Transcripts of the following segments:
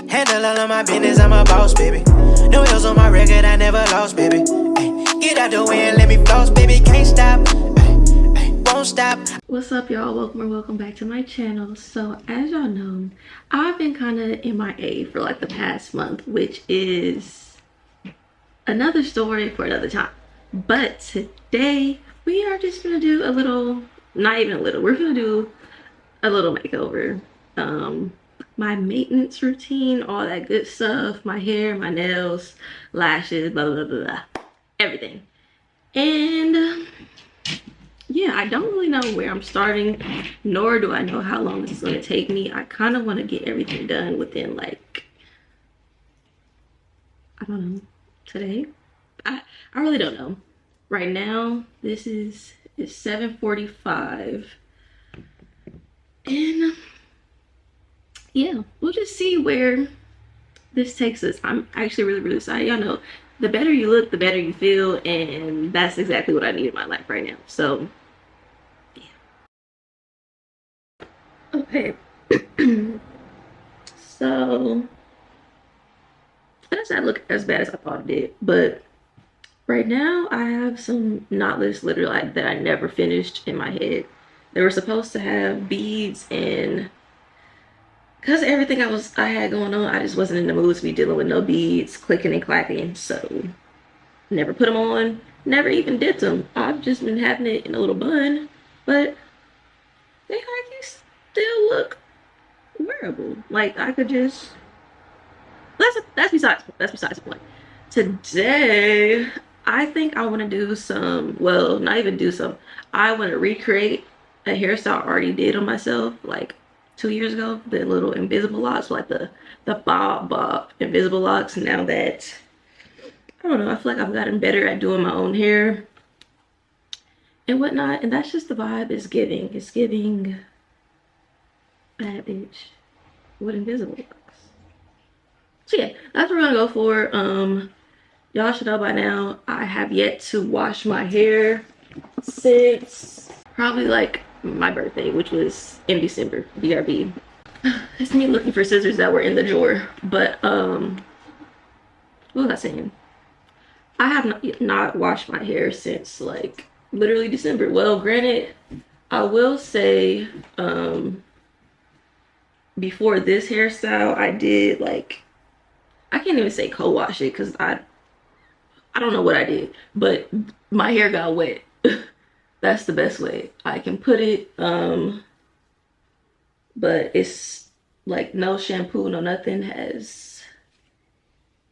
Handle all of my business, I'm a boss, baby. No hills on my record, I never lost, baby. Ay, get out the way and let me floss, baby. Can't stop, ay, ay, won't stop. What's up, y'all? Welcome back to my channel. So as y'all know, I've been kind of MIA for like the past month, which is another story for another time. But today we are just gonna do a little, not even a little, we're gonna do a little makeover. My maintenance routine, all that good stuff, my hair, my nails, lashes, blah blah blah blah, everything. And yeah, I don't really know where I'm starting, nor do I know how long this is going to take me. I kind of want to get everything done within, like, I don't know, today. I really don't know. Right now, it's 7:45, and yeah, we'll just see where this takes us. I'm actually really excited. Y'all know, the better you look, the better you feel, and that's exactly what I need in my life right now. So yeah. Okay. So it doesn't look as bad as I thought it did, but right now I have some knotless literally that I never finished in my head. They were supposed to have beads, and because everything I had going on, I just wasn't in the mood to be dealing with no beads, clicking and clacking. So never put them on, never even did them. I've just been having it in a little bun, but they actually still look wearable. Like I could just, that's besides the point. Today, I think I want to do some, well, not even do some, I want to recreate a hairstyle I already did on myself like 2 years ago, the little invisible locks, like the bob invisible locks. Now that, I don't know, I feel like I've gotten better at doing my own hair and whatnot, and that's just the vibe it's giving. It's giving bad bitch with invisible locks. So yeah, that's what we're gonna go for. Y'all should know by now, I have yet to wash my hair since probably like my birthday, which was in December. BRB. It's me looking for scissors that were in the drawer. But what was I saying? I have not washed my hair since like literally December. Well, granted, I will say before this hairstyle I did, like, I can't even say co-wash it because I don't know what I did, but my hair got wet. That's the best way I can put it. But it's like no shampoo, no nothing has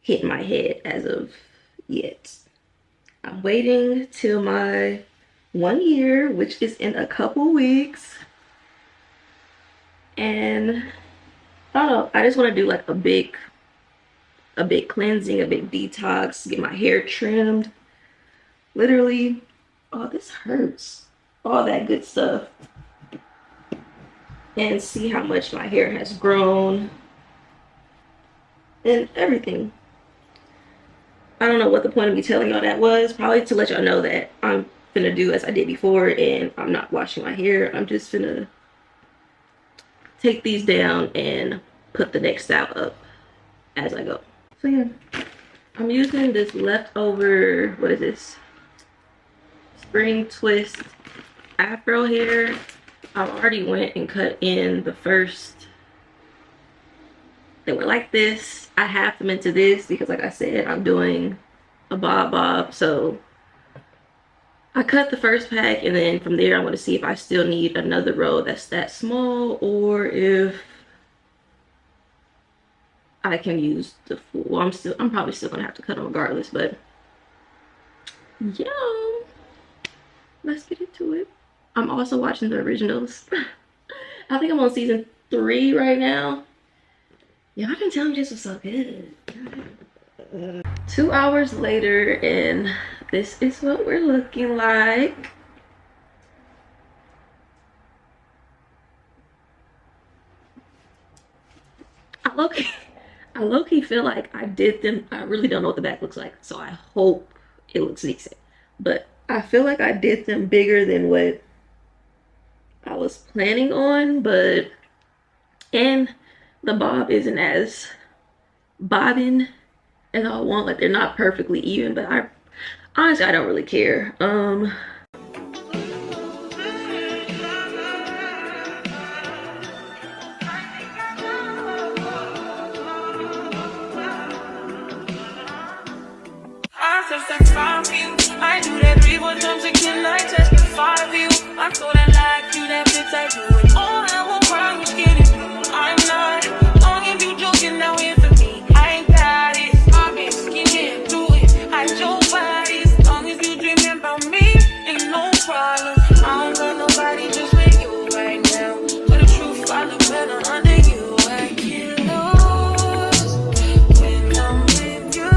hit my head as of yet. I'm waiting till my 1 year, which is in a couple weeks. And I don't know, I just want to do like a big cleansing, a big detox, get my hair trimmed. Literally, oh, this hurts. All that good stuff. And see how much my hair has grown and everything. I don't know what the point of me telling y'all that was. Probably to let y'all know that I'm finna do as I did before, and I'm not washing my hair. I'm just finna take these down and put the next style up as I go. So yeah, I'm using this leftover, what is this? Spring twist afro hair. I already went and cut in the first. They were like this. I halved them into this because, like I said, I'm doing a bob. So I cut the first pack, and then from there I want to see if I still need another row that's that small, or if I can use the full. Well, I'm probably still gonna have to cut them regardless, but yeah, let's get into it. I'm also watching the originals. I think I'm on season 3 right now. Y'all can tell me this was so good. 2 hours later, and this is what we're looking like. I low-key feel like I did them. I really don't know what the back looks like, so I hope it looks decent. But I feel like I did them bigger than what I was planning on, and the bob isn't as bobbing as I want. Like, they're not perfectly even, but I honestly, I don't really care. I testify for you. I do that 3-4 times again. I testify for you. I'm so that like you, that fits I do it. All I will cry was getting through. I'm not long if you joking now here for me. I ain't got it. I've been skinning through it. I your body. As long as you dreaming about me, ain't no problem. I don't got nobody just with you right now. But the truth, I look better under you. I can't lose when I'm with you.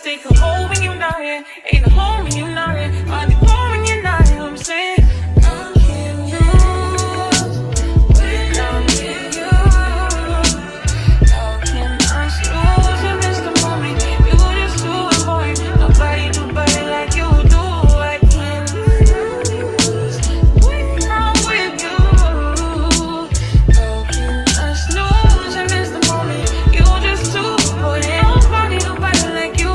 Take a hold when you're not here. Ain't a home when you're not here. I'll be home when you're not here. I'm saying I can't lose when I'm with you. How can I lose and miss the moment? You just too important. Nobody like you do. I can't lose when I'm with you. How can I snooze and miss the moment? You just too important. Nobody like you.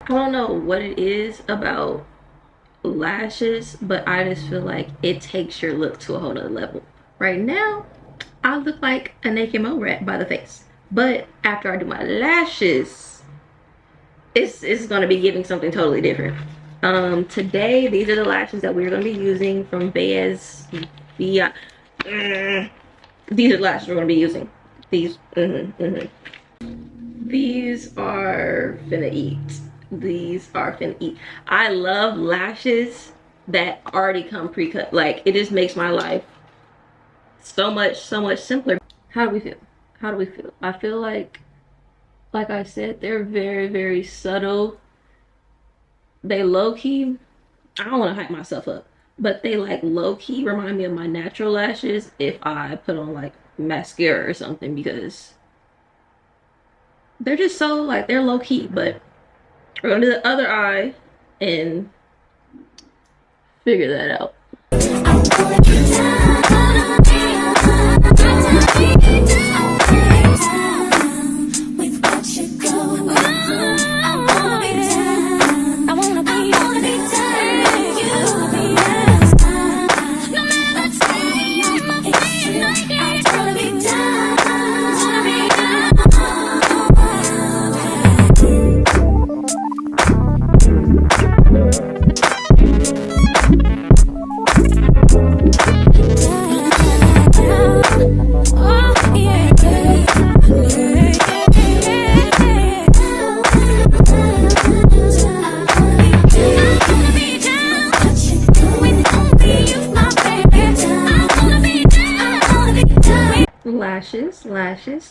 I don't know what it is about lashes, but I just feel like it takes your look to a whole nother level. Right now, I look like a naked mole rat by the face, but after I do my lashes, it's gonna be giving something totally different. Today these are the lashes that we're gonna be using from Bayes. These are the lashes we're gonna be using. These these are finna eat. These are finna eat. I love lashes that already come pre-cut. Like, it just makes my life so much simpler. How do we feel? How do we feel? I feel like I said, they're very subtle. They low-key, I don't want to hype myself up, but they like low-key remind me of my natural lashes if I put on like mascara or something, because they're just so like, they're low-key. But we're gonna do the other eye and figure that out.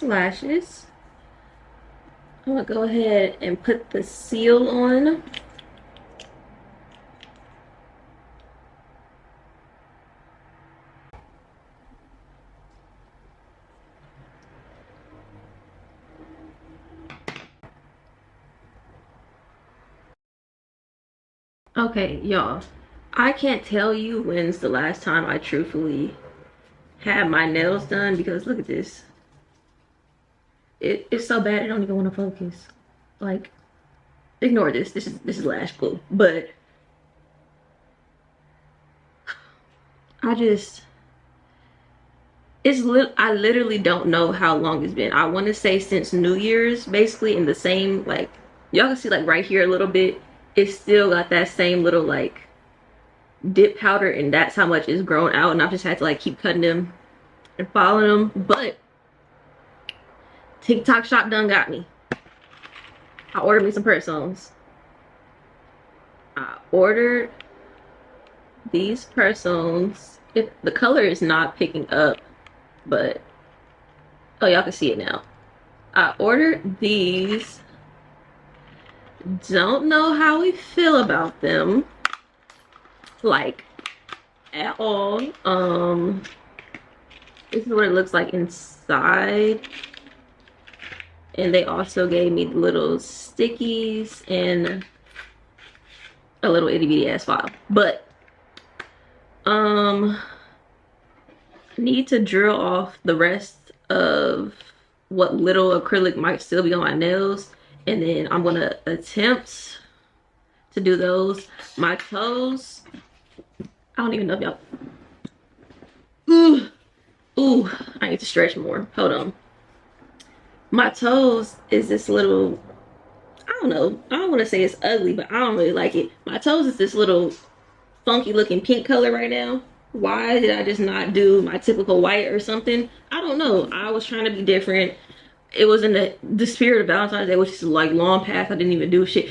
Lashes. I'm gonna go ahead and put the seal on. Okay, y'all, I can't tell you when's the last time I truthfully had my nails done, because look at this. It's so bad I don't even want to focus. Like, ignore this. This is lash glue. But I literally don't know how long it's been. I want to say since New Year's, basically, in the same, like, y'all can see like right here a little bit, it's still got that same little like dip powder, and that's how much it's grown out, and I've just had to like keep cutting them and following them. But TikTok shop done got me. I ordered me some personas. I ordered these personas. If the color is not picking up, but oh, y'all can see it now. I ordered these. Don't know how we feel about them, like, at all. This is what it looks like inside. And they also gave me little stickies and a little itty bitty ass file. But need to drill off the rest of what little acrylic might still be on my nails, and then I'm gonna attempt to do those. My toes, I don't even know if y'all, ooh, I need to stretch more. Hold on. My toes is this little, I don't know, I don't want to say it's ugly, but I don't really like it. My toes is this little funky looking pink color right now. Why did I just not do my typical white or something? I don't know. I was trying to be different. It was in the spirit of Valentine's Day, which is like long past. I didn't even do shit.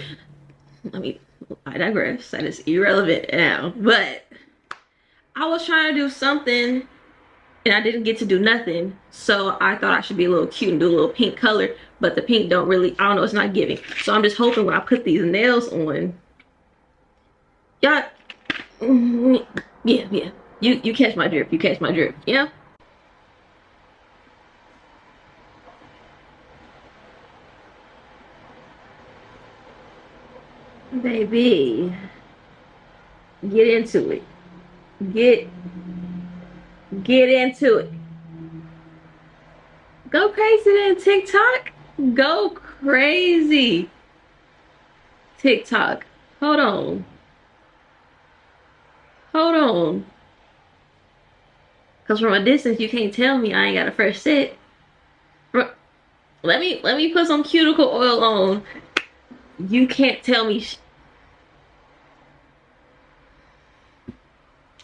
I digress. That is irrelevant now. But I was trying to do something, and I didn't get to do nothing. So I thought I should be a little cute and do a little pink color. But the pink don't really, I don't know, it's not giving. So I'm just hoping when I put these nails on, y'all, yeah. You catch my drift. You catch my drift. Yeah. Baby, get into it. Get into it. Go crazy then, TikTok. Go crazy, TikTok. Hold on. Hold on. Cause from a distance you can't tell me I ain't got a fresh set. Let me put some cuticle oil on. You can't tell me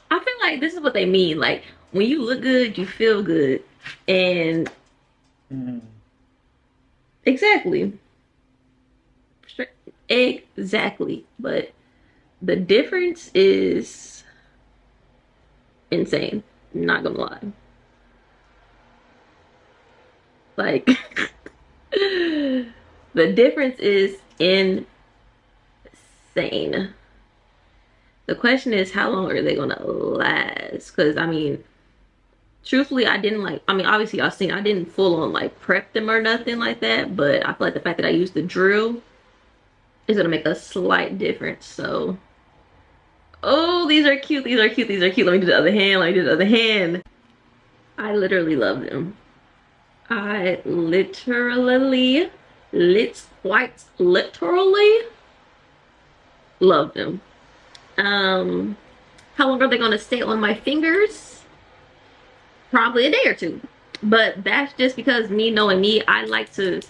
I feel like this is what they mean. Like, when you look good, you feel good. And exactly. Exactly. But the difference is insane. Not gonna lie. Like, the difference is insane. The question is, how long are they gonna last? Because I mean, truthfully, I didn't like, I mean, obviously y'all seen I didn't full on like prep them or nothing like that, but I feel like the fact that I used the drill is gonna make a slight difference. So, oh, these are cute, these are cute, these are cute. Let me do the other hand, let me do the other hand. I literally love them. I literally love them. How long are they gonna stay on my fingers? Probably a day or two. But that's just because me knowing me, I like to,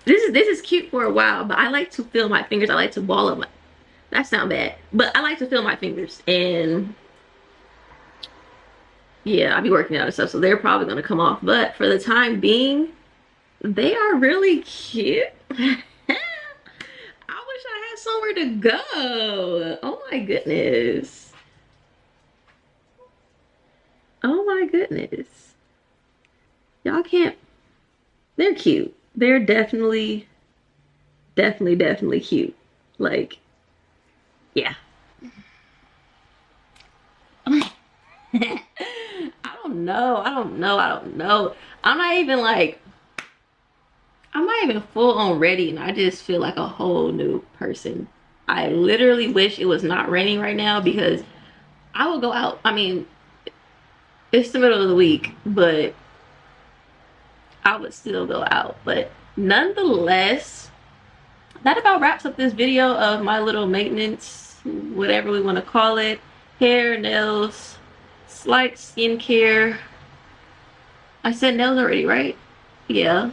this is cute for a while, but I like to feel my fingers. I like to ball up my, that sound bad, but I like to feel my fingers. And yeah, I'll be working out and stuff, so they're probably gonna come off. But for the time being, they are really cute. I wish I had somewhere to go. Oh my goodness. Oh my goodness. Y'all can't, they're cute. They're definitely cute. Like, yeah. I don't know. I'm not even full on ready, and I just feel like a whole new person. I literally wish it was not raining right now, because I will go out. I mean, it's the middle of the week, but I would still go out. But nonetheless, that about wraps up this video of my little maintenance, whatever we want to call it. Hair, nails, slight skincare. I said nails already, right? Yeah.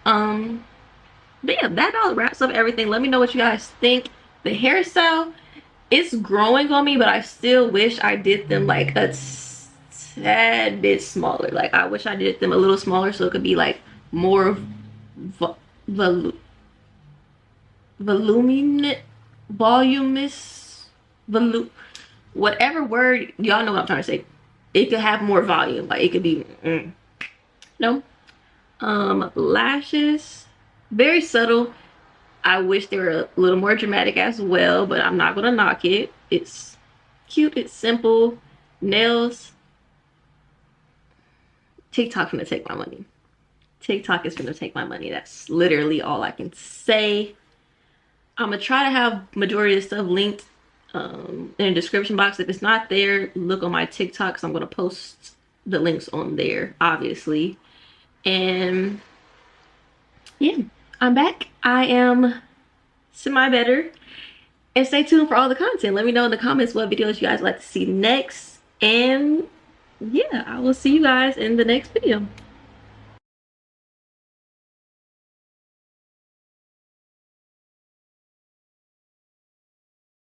But yeah, that all wraps up everything. Let me know what you guys think. The hairstyle, it's growing on me, but I still wish I did them like a tad bit smaller. Like, I wish I did them a little smaller so it could be like more whatever word, y'all know what I'm trying to say. It could have more volume. Like, it could be no. Lashes, very subtle. I wish they were a little more dramatic as well, but I'm not gonna knock it. It's cute, it's simple. Nails, TikTok's gonna take my money. TikTok is gonna take my money. That's literally all I can say. I'm gonna try to have majority of the stuff linked in the description box. If it's not there, look on my TikTok, because I'm gonna post the links on there, obviously. And yeah, I'm back. I am semi better. And stay tuned for all the content. Let me know in the comments what videos you guys like to see next. And yeah, I will see you guys in the next video.